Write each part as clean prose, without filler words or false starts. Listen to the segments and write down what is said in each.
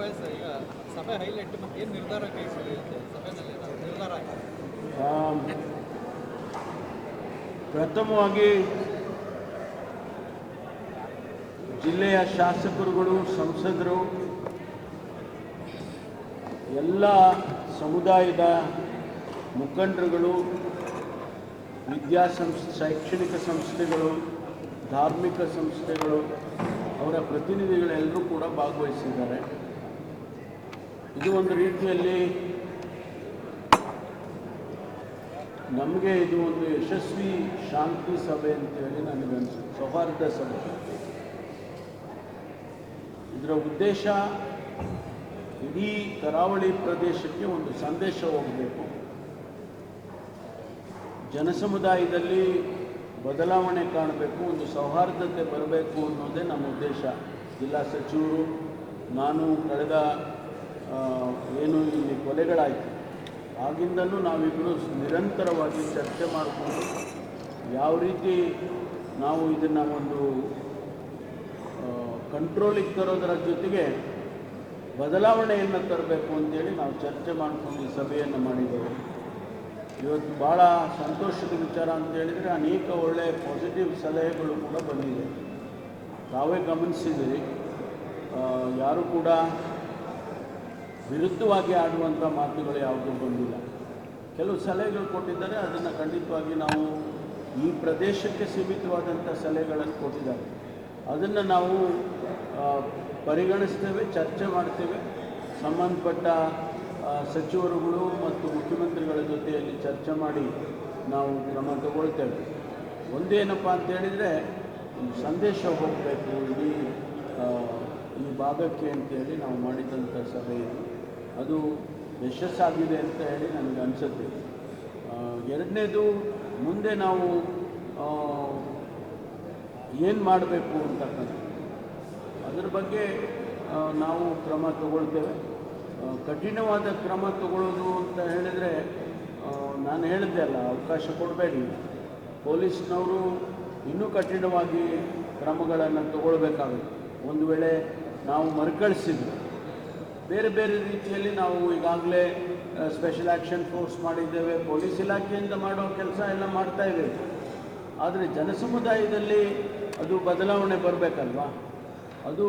ವಯಸ್ಸು ಈಗ ಸಭೆ ಹೈಲೈಟ್ ಮತ್ತು ಏನು ನಿರ್ಧಾರ ಕೈಗೊಳ್ಳಿ ಸಭೆಯಲ್ಲಿ ನಿರ್ಧಾರ ಆಯಿತು. ಪ್ರಥಮವಾಗಿ ಜಿಲ್ಲೆಯ ಶಾಸಕರುಗಳು, ಸಂಸದರು, ಎಲ್ಲ ಸಮುದಾಯದ ಮುಖಂಡರುಗಳು, ಶೈಕ್ಷಣಿಕ ಸಂಸ್ಥೆಗಳು, ಧಾರ್ಮಿಕ ಸಂಸ್ಥೆಗಳು, ಅವರ ಪ್ರತಿನಿಧಿಗಳೆಲ್ಲರೂ ಕೂಡ ಭಾಗವಹಿಸಿದ್ದಾರೆ. ಇದು ಒಂದು ರೀತಿಯಲ್ಲಿ ನಮಗೆ ಇದು ಒಂದು ಯಶಸ್ವಿ ಶಾಂತಿ ಸಭೆ ಅಂತೇಳಿ ನನಗನ್ಸುತ್ತೆ, ಸೌಹಾರ್ದ ಸಭೆ. ಇದರ ಉದ್ದೇಶ ಇಡೀ ಕರಾವಳಿ ಪ್ರದೇಶಕ್ಕೆ ಒಂದು ಸಂದೇಶ ಹೋಗಬೇಕು, ಜನಸಮುದಾಯದಲ್ಲಿ ಬದಲಾವಣೆ ಕಾಣಬೇಕು, ಒಂದು ಸೌಹಾರ್ದತೆ ಬರಬೇಕು ಅನ್ನೋದೇ ನಮ್ಮ ಉದ್ದೇಶ. ಜಿಲ್ಲಾ ಸಚಿವರು, ನಾನು ಕಳೆದ ಏನು ಇಲ್ಲಿ ಕೊಲೆಗಳಾಯಿತು ಆಗಿಂದಲೂ ನಾವಿಬ್ಬರು ನಿರಂತರವಾಗಿ ಚರ್ಚೆ ಮಾಡಿಕೊಂಡು ಯಾವ ರೀತಿ ನಾವು ಇದನ್ನು ಒಂದು ಕಂಟ್ರೋಲಿಗೆ ತರೋದರ ಜೊತೆಗೆ ಬದಲಾವಣೆಯನ್ನು ತರಬೇಕು ಅಂತೇಳಿ ನಾವು ಚರ್ಚೆ ಮಾಡಿಕೊಂಡು ಈ ಸಭೆಯನ್ನು ಮಾಡಿದ್ದೇವೆ. ಇವತ್ತು ಭಾಳ ಸಂತೋಷದ ವಿಚಾರ ಅಂತ ಹೇಳಿದರೆ ಅನೇಕ ಒಳ್ಳೆಯ ಪಾಸಿಟಿವ್ ಸಲಹೆಗಳು ಕೂಡ ಬಂದಿದೆ. ತಾವೇ ಗಮನಿಸಿದಿರಿ, ಯಾರೂ ಕೂಡ ವಿರುದ್ಧವಾಗಿ ಆಡುವಂಥ ಮಾತುಗಳು ಯಾವುದೂ ಬಂದಿಲ್ಲ. ಕೆಲವು ಸಲಹೆಗಳು ಕೊಟ್ಟಿದ್ದಾರೆ, ಅದನ್ನು ಖಂಡಿತವಾಗಿ ನಾವು ಈ ಪ್ರದೇಶಕ್ಕೆ ಸೀಮಿತವಾದಂಥ ಸಲಹೆಗಳನ್ನು ಕೊಟ್ಟಿದ್ದಾರೆ, ಅದನ್ನು ನಾವು ಪರಿಗಣಿಸ್ತೇವೆ, ಚರ್ಚೆ ಮಾಡ್ತೇವೆ. ಸಂಬಂಧಪಟ್ಟ ಸಚಿವರುಗಳು ಮತ್ತು ಮುಖ್ಯಮಂತ್ರಿಗಳ ಜೊತೆಯಲ್ಲಿ ಚರ್ಚೆ ಮಾಡಿ ನಾವು ಕ್ರಮ ತಗೊಳ್ತೇವೆ. ಒಂದೇನಪ್ಪ ಅಂತ ಹೇಳಿದರೆ, ಸಂದೇಶ ಹೋಗಬೇಕು ಇಡೀ ಈ ಭಾಗಕ್ಕೆ ಅಂತೇಳಿ ನಾವು ಮಾಡಿದಂಥ ಸಭೆ ಅದು ಯಶಸ್ಸಾಗಿದೆ ಅಂತ ಹೇಳಿ ನನಗೆ ಅನಿಸುತ್ತೆ. ಎರಡನೇದು, ಮುಂದೆ ನಾವು ಏನು ಮಾಡಬೇಕು ಅಂತಕ್ಕಂಥ ಅದರ ಬಗ್ಗೆ ನಾವು ಕ್ರಮ ತಗೊಳ್ತೇವೆ. ಕಠಿಣವಾದ ಕ್ರಮ ತಗೊಳ್ಳೋದು ಅಂತ ಹೇಳಿದರೆ, ನಾನು ಹೇಳಿದ್ದೆ ಅಲ್ಲ, ಅವಕಾಶ ಕೊಡಬೇಡಿ. ಪೊಲೀಸ್ನವರು ಇನ್ನೂ ಕಠಿಣವಾಗಿ ಕ್ರಮಗಳನ್ನು ತಗೊಳ್ಬೇಕಾಗುತ್ತೆ. ಒಂದು ವೇಳೆ ನಾವು ಮರುಕಳಿಸಿದ್ವಿ, ಬೇರೆ ಬೇರೆ ರೀತಿಯಲ್ಲಿ ನಾವು ಈಗಾಗಲೇ ಸ್ಪೆಷಲ್ ಆ್ಯಕ್ಷನ್ ಫೋರ್ಸ್ ಮಾಡಿದ್ದೇವೆ, ಪೊಲೀಸ್ ಇಲಾಖೆಯಿಂದ ಮಾಡೋ ಕೆಲಸ ಎಲ್ಲ ಮಾಡ್ತಾಯಿದ್ದೇವೆ. ಆದರೆ ಜನಸಮುದಾಯದಲ್ಲಿ ಅದು ಬದಲಾವಣೆ ಬರಬೇಕಲ್ವಾ? ಅದು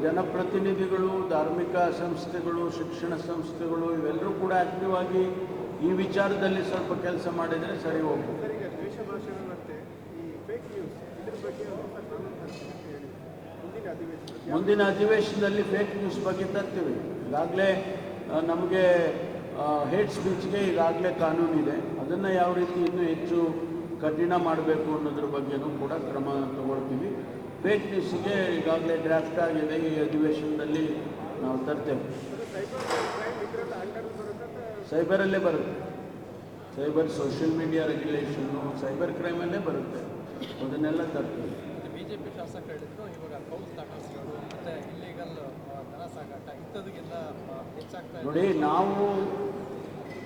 ಜನಪ್ರತಿನಿಧಿಗಳು, ಧಾರ್ಮಿಕ ಸಂಸ್ಥೆಗಳು, ಶಿಕ್ಷಣ ಸಂಸ್ಥೆಗಳು ಇವೆಲ್ಲರೂ ಕೂಡ ಆ್ಯಕ್ಟಿವ್ ಆಗಿ ಈ ವಿಚಾರದಲ್ಲಿ ಸ್ವಲ್ಪ ಕೆಲಸ ಮಾಡಿದರೆ ಸರಿ ಹೋಗ್ಬೋದು. ಮುಂದಿನ ಅಧಿವೇಶನದಲ್ಲಿ ಫೇಕ್ ನ್ಯೂಸ್ ಬಗ್ಗೆ ತರ್ತೀವಿ. ಈಗಾಗಲೇ ನಮಗೆ ಹೇಟ್ ಸ್ಪೀಚ್ಗೆ ಈಗಾಗಲೇ ಕಾನೂನಿದೆ, ಅದನ್ನು ಯಾವ ರೀತಿ ಇನ್ನೂ ಹೆಚ್ಚು ಕಠಿಣ ಮಾಡಬೇಕು ಅನ್ನೋದ್ರ ಬಗ್ಗೆನೂ ಕೂಡ ಕ್ರಮ ತಗೊಳ್ತೀವಿ. ಫೇಕ್ ನ್ಯೂಸ್ಗೆ ಈಗಾಗಲೇ ಡ್ರಾಫ್ಟ್ ಆಗಿದೆ, ಈ ಅಧಿವೇಶನದಲ್ಲಿ ನಾವು ತರ್ತೇವೆ. ಸೈಬರಲ್ಲೇ ಬರುತ್ತೆ, ಸೈಬರ್ ಸೋಷಿಯಲ್ ಮೀಡಿಯಾ ರೆಗ್ಯುಲೇಷನ್ನು ಸೈಬರ್ ಕ್ರೈಮಲ್ಲೇ ಬರುತ್ತೆ, ಅದನ್ನೆಲ್ಲ ತರ್ತೇವೆ. ಬಿಜೆಪಿ ಶಾಸಕರು ಹೇಳಿದ್ರು, ಇವಾಗ ಕೌಲ್ ಸ್ಟಾಟಸ್ಗಳು ಮತ್ತು ಇಲ್ಲಿಗಲ್ ದನ ಸಾಗಾಟ ಇಂಥದಕ್ಕಿಂತ ಹೆಚ್ಚಾಗ್ತಾ ಇದೆ. ನೋಡಿ, ನಾವು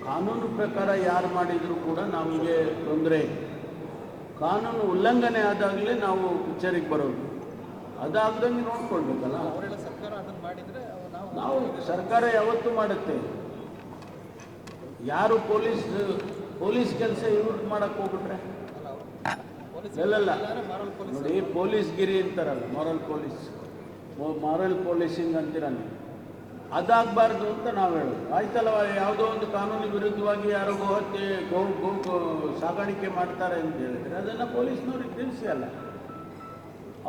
ಕಾನೂನು ಪ್ರಕಾರ ಯಾರು ಮಾಡಿದರೂ ಕೂಡ ನಮಗೆ ತೊಂದರೆ. ಕಾನೂನು ಉಲ್ಲಂಘನೆ ಆದಾಗಲೇ ನಾವು ವಿಚಾರಕ್ಕೆ ಬರೋದು, ಅದಾಗ್ದಂಗೆ ನೋಡ್ಕೊಳ್ಬೇಕಲ್ಲ. ಅವರೆಲ್ಲ ಸರ್ಕಾರ ಅದನ್ನು ಮಾಡಿದರೆ ನಾವು ಸರ್ಕಾರ ಯಾವತ್ತೂ ಮಾಡುತ್ತೆ. ಯಾರು ಪೊಲೀಸ್ ಕೆಲಸ ಇವ್ರು ಮಾಡೋಕ್ಕೆ ಹೋಗ್ಬಿಟ್ರೆ ಎಲ್ಲಲ್ಲ. ನೋಡಿ, ಪೊಲೀಸ್ಗಿರಿ ಅಂತಾರಲ್ಲ, ಮಾರಲ್ ಪೊಲೀಸಿಂಗ್ ಅಂತೀರ, ಅದಾಗಬಾರ್ದು ಅಂತ ನಾವು ಹೇಳೋದು. ಆಯ್ತಲ್ಲ, ಯಾವುದೋ ಒಂದು ಕಾನೂನು ವಿರುದ್ಧವಾಗಿ ಯಾರೋ ಗೋಹತ್ಯೆ ಗೋ ಸಾಗಾಣಿಕೆ ಮಾಡ್ತಾರೆ ಅಂತ ಹೇಳಿದರೆ ಅದನ್ನು ಪೊಲೀಸ್ನವ್ರಿಗೆ ತಿಳಿಸಿ ಅಲ್ಲ,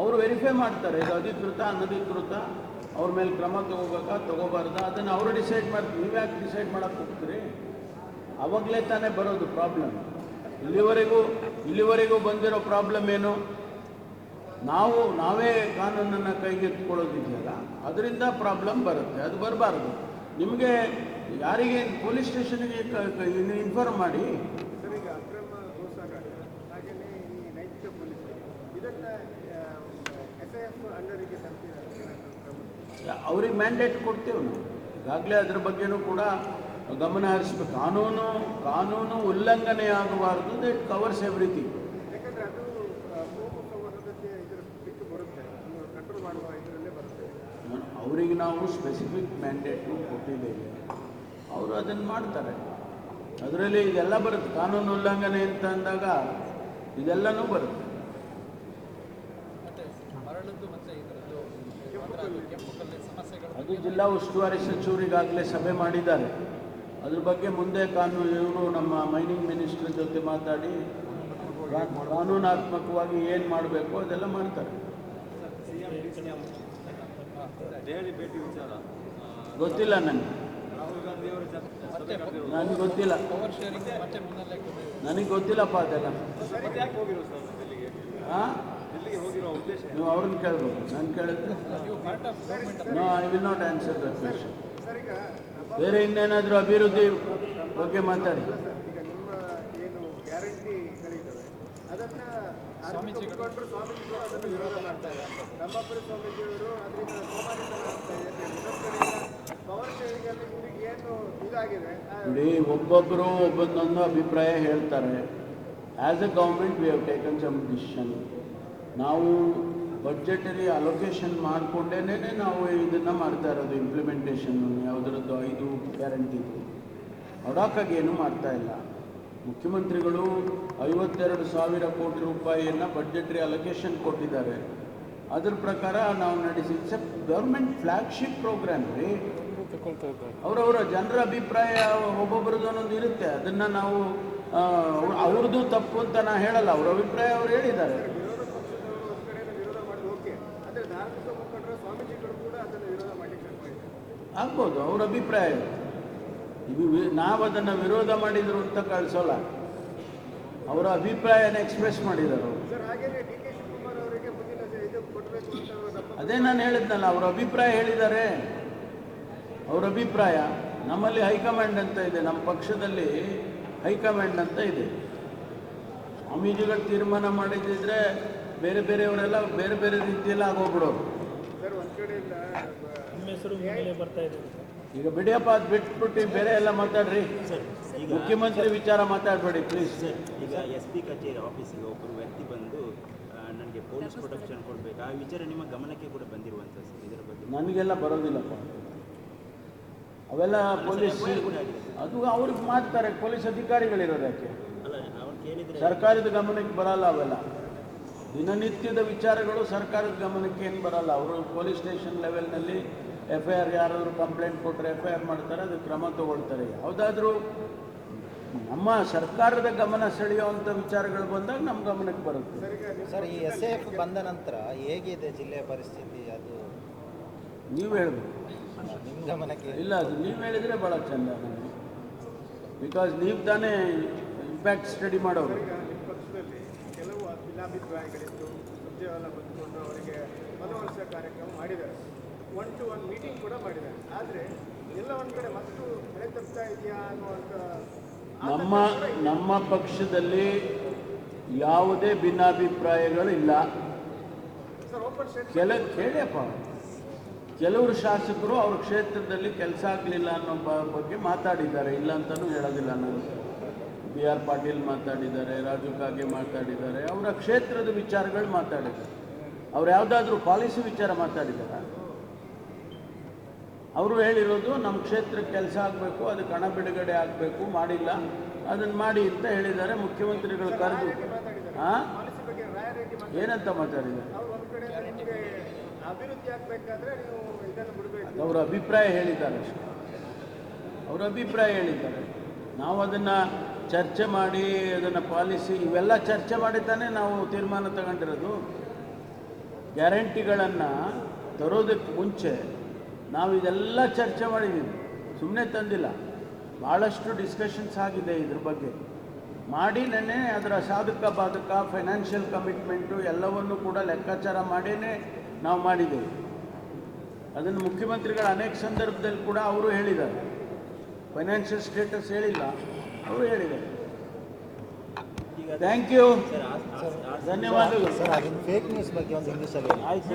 ಅವರು ವೆರಿಫೈ ಮಾಡ್ತಾರೆ, ಇದು ಅಧಿಕೃತ ಅನಧಿಕೃತ, ಅವ್ರ ಮೇಲೆ ಕ್ರಮ ತಗೋಬೇಕಾ ತಗೋಬಾರ್ದಾ ಅದನ್ನು ಅವರು ಡಿಸೈಡ್ ಮಾಡ್ತೀವಿ. ನೀವ್ಯಾಕೆ ಡಿಸೈಡ್ ಮಾಡೋಕ್ಕೆ ಹೋಗ್ತೀರಿ? ಆವಾಗಲೇ ತಾನೇ ಬರೋದು ಪ್ರಾಬ್ಲಮ್. ಇಲ್ಲಿವರೆಗೂ ಬಂದಿರೋ ಪ್ರಾಬ್ಲಮ್ ಏನು? ನಾವೇ ಕಾನೂನನ್ನು ಕೈಗೆತ್ತಿಕೊಳ್ಳೋದಿದೆಯಲ್ಲ, ಅದರಿಂದ ಪ್ರಾಬ್ಲಮ್ ಬರುತ್ತೆ. ಅದು ಬರಬಾರ್ದು. ನಿಮಗೆ ಯಾರಿಗೆ ಪೊಲೀಸ್ ಸ್ಟೇಷನ್ಗೆ ಇನ್ಫಾರ್ಮ್ ಮಾಡಿ. ಅವ್ರಿಗೆ ಮ್ಯಾಂಡೇಟ್ ಕೊಡ್ತೇವೆ ನಾವು. ಈಗಾಗಲೇ ಅದ್ರ ಬಗ್ಗೆನೂ ಕೂಡ ಗಮನ ಹರಿಸಬೇಕು. ಕಾನೂನು ಉಲ್ಲಂಘನೆ ಆಗಬಾರ್ದು. That covers everything. ಅವ್ರು ಒಬ್ಬರಿಗೆ ನಾವು ಸ್ಪೆಸಿಫಿಕ್ ಮ್ಯಾಂಡೇಟು ಕೊಟ್ಟಿದ್ದೇವೆ, ಅವರು ಅದನ್ನು ಮಾಡ್ತಾರೆ. ಅದರಲ್ಲಿ ಇದೆಲ್ಲ ಬರುತ್ತೆ, ಕಾನೂನು ಉಲ್ಲಂಘನೆ ಅಂತ ಅಂದಾಗ ಇದೆಲ್ಲನೂ ಬರುತ್ತೆ. ಮತ್ತೆ ಮರಳದ್ದು ಮತ್ತೆ ಇದರದ್ದು ಕೆಂಪು ಕಲ್ಲಿನ ಸಮಸ್ಯೆಗಳು ಅದು ಜಿಲ್ಲಾ ಉಸ್ತುವಾರಿ ಸಚಿವರಿಗಾಗಲೇ ಸಭೆ ಮಾಡಿದ್ದಾರೆ. ಅದ್ರ ಬಗ್ಗೆ ಮುಂದೆ ಇವರು ನಮ್ಮ ಮೈನಿಂಗ್ ಮಿನಿಸ್ಟರ್ ಜೊತೆ ಮಾತಾಡಿ ಕಾನೂನಾತ್ಮಕವಾಗಿ ಏನು ಮಾಡಬೇಕು ಅದೆಲ್ಲ ಮಾಡ್ತಾರೆ. ಗೊತ್ತಿಲ್ಲ ನನಗೆ, ನನಗೆ ಗೊತ್ತಿಲ್ಲ, ಪವರ್ ಶೇರಿಂಗ್ ಮತ್ತೆ ಮುನ್ನೆಲೆ ನನಗೆ ಗೊತ್ತಿಲ್ಲಪ್ಪ ಅದೆಲ್ಲ. ಹಾಂ, ನೀವು ಅವ್ರನ್ನ ಕೇಳಬೇಕು, ನಾನು ಕೇಳಿದ್ರೆ ನೀವು part of government no, I will not answer that question. ಬೇರೆ ಇನ್ನೇನಾದರೂ ಅಭಿವೃದ್ಧಿ ಬಗ್ಗೆ ಮಾತಾಡಿ. ಏನು ಗ್ಯಾರಂಟಿಗಳಿದ್ದಾವೆ ಅದನ್ನ ಸ್ವಾಮೀಜಿಗಳು ಅದನ್ನು ವಿರೋಧ ಮಾಡ್ತಾ ಇದ್ದಾರೆ. ರಂಭಾಪುರಿ ಸ್ವಾಮೀಜಿಯವರು ಅದರಿಂದ ಸೋಮಾರಿತನ ಆಗ್ತಾ ಇದೆ ಅಂತ ಹೇಳಿ. ಇನ್ನೊಂದು ಕಡೆಯಿಂದ ಪವರ್ ಶೇರಿಂಗಲ್ಲಿ ನಿಮಗೆ ಏನು ಇದಾಗಿದೆ ನೋಡಿ, ಒಬ್ಬೊಬ್ಬರು ಒಬ್ಬೊಂದೊಂದು ಅಭಿಪ್ರಾಯ ಹೇಳ್ತಾರೆ. As a government we have taken some decision. ನಾವು ಬಡ್ಜೆಟರಿ ಅಲೊಕೇಶನ್ ಮಾಡಿಕೊಂಡೇ ನಾವು ಇದನ್ನು ಮಾಡ್ತಾ ಇರೋದು. ಇಂಪ್ಲಿಮೆಂಟೇಷನ್ನು ಯಾವುದರದ್ದು 5 ಗ್ಯಾರಂಟಿದು ಹಡಾಕಾಗಿ ಏನೂ ಮಾಡ್ತಾ ಇಲ್ಲ. ಮುಖ್ಯಮಂತ್ರಿಗಳು 52,000 ಕೋಟಿ ರೂಪಾಯಿಯನ್ನು ಬಡ್ಜೆಟರಿ ಅಲೊಕೇಶನ್ ಕೊಟ್ಟಿದ್ದಾರೆ. ಅದ್ರ ಪ್ರಕಾರ ನಾವು ನಡೆಸಿ ಗೌರ್ಮೆಂಟ್ ಫ್ಲ್ಯಾಗ್ಶಿಪ್ ಪ್ರೋಗ್ರಾಮ್ ರೀ. ಅವರವರ ಜನರ ಅಭಿಪ್ರಾಯ ಒಬ್ಬೊಬ್ಬರದ್ದು ಒಂದೊಂದು ಇರುತ್ತೆ. ಅದನ್ನು ನಾವು ಅವ್ರದ್ದು ತಪ್ಪು ಅಂತ ನಾನು ಹೇಳಲ್ಲ, ಅವ್ರ ಅಭಿಪ್ರಾಯ ಅವ್ರು ಹೇಳಿದ್ದಾರೆ. ವಿರೋಧ ಪಕ್ಷದವರು ಒಂದು ಕಡೆಯಿಂದ ವಿರೋಧ ಮಾಡೋದು ಓಕೆ, ಆದರೆ ಧಾರ್ಮಿಕ ಮುಖಂಡರು ಸ್ವಾಮೀಜಿಗಳು ಕೂಡ ಅದನ್ನು ವಿರೋಧ ಮಾಡಲಿಕ್ಕೆ ಶುರು ಆಗ್ಬೋದು, ಅವ್ರ ಅಭಿಪ್ರಾಯ. ಇದು ನಾವು ಅದನ್ನು ವಿರೋಧ ಮಾಡಿದರು ಅಂತ ಕಳಿಸೋಲ್ಲ, ಅವರ ಅಭಿಪ್ರಾಯನ ಎಕ್ಸ್ಪ್ರೆಸ್ ಮಾಡಿದರು. ಸರ್. ಹಾಗೇನೆ ಡಿ ಕೆ ಶಿವಕುಮಾರ್ ಅವರಿಗೆ ಮುಂದಿನ ಇದು ಕೊಡಬೇಕು ಅಂತ ನಮ್ಮ ಅದೇ ನಾನು ಹೇಳಿದ್ನಲ್ಲ, ಅವ್ರ ಅಭಿಪ್ರಾಯ ಹೇಳಿದ್ದಾರೆ. ಅವ್ರ ಅಭಿಪ್ರಾಯ ನಮ್ಮಲ್ಲಿ ಹೈಕಮಾಂಡ್ ಅಂತ ಇದೆ, ನಮ್ಮ ಪಕ್ಷದಲ್ಲಿ ಹೈಕಮಾಂಡ್ ಅಂತ ಇದೆ. ಸ್ವಾಮೀಜಿಗಳು ತೀರ್ಮಾನ ಮಾಡಿದ್ದಿದ್ರೆ ಬೇರೆ ಬೇರೆಯವರೆಲ್ಲ ಬೇರೆ ಬೇರೆ ರೀತಿಯಲ್ಲಿ ಆಗೋಗ್ಬಿಡೋರು. ಸರ್ ಒಂದು ಕಡೆಯಿಂದ ನಿಮ್ಮ ಹೆಸರು ಮೇಲೆ ಬರ್ತಾ ಇದೆ ಈಗ ಬಿಡಿಯಪ್ಪ, ಅದು ಬಿಟ್ಬಿಟ್ಟು ಬೇರೆ ಎಲ್ಲ ಮಾತಾಡ್ರಿ. ಈಗ ಮುಖ್ಯಮಂತ್ರಿ ವಿಚಾರ ಮಾತಾಡಬೇಡಿ ಪ್ಲೀಸ್. ಈಗ SP ಕಚೇರಿ ಆಫೀಸಿಗೆ ಒಬ್ಬರು ವ್ಯಕ್ತಿ ಬಂದು ನನಗೆ ಪೊಲೀಸ್ ಪ್ರೊಟೆಕ್ಷನ್ ಕೊಡಬೇಕು, ಆ ವಿಚಾರ ನಿಮ್ಮ ಗಮನಕ್ಕೆ ಕೂಡ ಬಂದಿರುವಂಥ ಸರ್, ಇದರ ಬಗ್ಗೆ ನನಗೆಲ್ಲ ಬರೋದಿಲ್ಲಪ್ಪ ಅವೆಲ್ಲ. ಪೊಲೀಸ್ ಅದು ಅವ್ರಿಗೆ ಮಾಡ್ತಾರೆ, ಪೊಲೀಸ್ ಅಧಿಕಾರಿಗಳಿರೋದಕ್ಕೆ. ಅಲ್ಲ, ಅವ್ರು ಕೇಳಿದರೆ ಸರ್ಕಾರದ ಗಮನಕ್ಕೆ ಬರಲ್ಲ ಅವೆಲ್ಲ. ದಿನನಿತ್ಯದ ವಿಚಾರಗಳು ಸರ್ಕಾರದ ಗಮನಕ್ಕೆ ಏನು ಬರಲ್ಲ. ಅವರು ಪೊಲೀಸ್ ಸ್ಟೇಷನ್ ಲೆವೆಲ್ನಲ್ಲಿ FIR, ಯಾರಾದರೂ ಕಂಪ್ಲೇಂಟ್ ಕೊಟ್ಟರೆ FIR ಮಾಡ್ತಾರೆ, ಅದು ಕ್ರಮ ತಗೊಳ್ತಾರೆ. ಯಾವುದಾದ್ರೂ ನಮ್ಮ ಸರ್ಕಾರದ ಗಮನ ಸೆಳೆಯುವಂಥ ವಿಚಾರಗಳು ಬಂದಾಗ ನಮ್ಮ ಗಮನಕ್ಕೆ ಬರುತ್ತೆ. ಸರ್, ಈ SAF ಬಂದ ನಂತರ ಹೇಗಿದೆ ಜಿಲ್ಲೆಯ ಪರಿಸ್ಥಿತಿ? ಅದು ನೀವು ಹೇಳ್ಬೇಕು, ನಿಮ್ಮ ಗಮನಕ್ಕೆ? ಇಲ್ಲ, ಅದು ನೀವು ಹೇಳಿದರೆ ಭಾಳ ಚೆಂದ ನನಗೆ. ಬಿಕಾಸ್ ನೀವು ತಾನೇ ಇಂಪ್ಯಾಕ್ಟ್ ಸ್ಟಡಿ ಮಾಡೋರು. ಈಗ ನಿಮ್ಮ ಪಕ್ಷದಲ್ಲಿ ಕೆಲವು ಭಿನ್ನಾಭಿಪ್ರಾಯಗಳಿತ್ತು. ಸುರ್ಜೇವಾಲಾ ಬಂದುಕೊಂಡು ಅವರಿಗೆ ಮನವೊಲಿಸುವ ಕಾರ್ಯಕ್ರಮ ಮಾಡಿದ್ದಾರೆ, 1-to-1 ಮೀಟಿಂಗ್ ಕೂಡ ಮಾಡಿದ್ದಾರೆ. ಆದರೆ ಎಲ್ಲ ಒಂದು ಕಡೆ ಮತ್ತು ಬೆಳೆ ತಪ್ತಾ ಇದೆಯಾ ಅನ್ನುವಂಥ ನಮ್ಮ ಪಕ್ಷದಲ್ಲಿ ಯಾವುದೇ ಭಿನ್ನಾಭಿಪ್ರಾಯಗಳಿಲ್ಲ. ಸರ್ ಓಪನ್ ಸ್ಟೇಟ್ ಕೇಳಿಯಪ್ಪ, ಕೆಲವರು ಶಾಸಕರು ಅವ್ರ ಕ್ಷೇತ್ರದಲ್ಲಿ ಕೆಲಸ ಆಗಲಿಲ್ಲ ಅನ್ನೋ ಬಗ್ಗೆ ಮಾತಾಡಿದ್ದಾರೆ, ಇಲ್ಲ ಅಂತಲೂ ಹೇಳೋದಿಲ್ಲ ನಾನು. BR ಪಾಟೀಲ್ ಮಾತಾಡಿದ್ದಾರೆ, ರಾಜು ಕಾಗೆ ಮಾತಾಡಿದ್ದಾರೆ, ಅವರ ಕ್ಷೇತ್ರದ ವಿಚಾರಗಳು ಮಾತಾಡಿದ್ದಾರೆ. ಅವ್ರು ಯಾವುದಾದ್ರೂ ಪಾಲಿಸಿ ವಿಚಾರ ಮಾತಾಡಿದ್ದಾರೆ? ಅವರು ಹೇಳಿರೋದು ನಮ್ಮ ಕ್ಷೇತ್ರಕ್ಕೆ ಕೆಲಸ ಆಗಬೇಕು, ಅದಕ್ಕೆ ಹಣ ಬಿಡುಗಡೆ ಆಗಬೇಕು, ಮಾಡಿಲ್ಲ, ಅದನ್ನು ಮಾಡಿ ಅಂತ ಹೇಳಿದ್ದಾರೆ. ಮುಖ್ಯಮಂತ್ರಿಗಳು ಕರೆದು ಹಾಂ ಪಾಲಿಸಿ ಬಗ್ಗೆ ರಾಯರೆಡ್ಡಿ ಏನಂತ ಮಾತಾಡಿದ್ದಾರೆ? ಅವ್ರು ಒಂದು ಕಡೆ ನಿಮಗೆ ಅಭಿವೃದ್ಧಿ ಆಗಬೇಕಾದ್ರೆ ನೀವು ಇದನ್ನು ಬಿಡಬೇಕು. ಅವರ ಅಭಿಪ್ರಾಯ ಹೇಳಿದ್ದಾರೆ ಅಷ್ಟೇ, ಅವರ ಅಭಿಪ್ರಾಯ ಹೇಳಿದ್ದಾರೆ. ನಾವು ಅದನ್ನು ಚರ್ಚೆ ಮಾಡಿ ಅದನ್ನು ಪಾಲಿಸಿ ಇವೆಲ್ಲ ಚರ್ಚೆ ಮಾಡಿ ತಾನೇ ನಾವು ತೀರ್ಮಾನ ತಗೊಂಡಿರೋದು. ಗ್ಯಾರಂಟಿಗಳನ್ನು ತರೋದಕ್ಕೆ ಮುಂಚೆ ನಾವು ಇದೆಲ್ಲ ಚರ್ಚೆ ಮಾಡಿದ್ದೀವಿ, ಸುಮ್ಮನೆ ತಂದಿಲ್ಲ. ಭಾಳಷ್ಟು ಡಿಸ್ಕಷನ್ಸ್ ಆಗಿದೆ ಇದ್ರ ಬಗ್ಗೆ ಮಾಡಿ. ನೆನ್ನೆ ಅದರ ಸಾಧಕ ಬಾಧಕ, ಫೈನಾನ್ಷಿಯಲ್ ಕಮಿಟ್ಮೆಂಟು ಎಲ್ಲವನ್ನು ಕೂಡ ಲೆಕ್ಕಾಚಾರ ಮಾಡಿಯೇ ನಾವು ಮಾಡಿದ್ದೇವೆ. ಅದನ್ನು ಮುಖ್ಯಮಂತ್ರಿಗಳು ಅನೇಕ ಸಂದರ್ಭದಲ್ಲಿ ಕೂಡ ಅವರು ಹೇಳಿದ್ದಾರೆ. ಫೈನಾನ್ಷಿಯಲ್ ಸ್ಟೇಟಸ್ ಹೇಳಿಲ್ಲ, ಅವರು ಹೇಳಿದ್ದಾರೆ. ಥ್ಯಾಂಕ್ ಯು, ಧನ್ಯವಾದಗಳು. ಸರ್, ಅದನ್ನು ಫೇಕ್ ನ್ಯೂಸ್ ಬಗ್ಗೆ ಒಂದು ಇಂಗ್ಲೀಷಲ್ಲಿ ಹೇಳಿ. ಆಯ್ತು.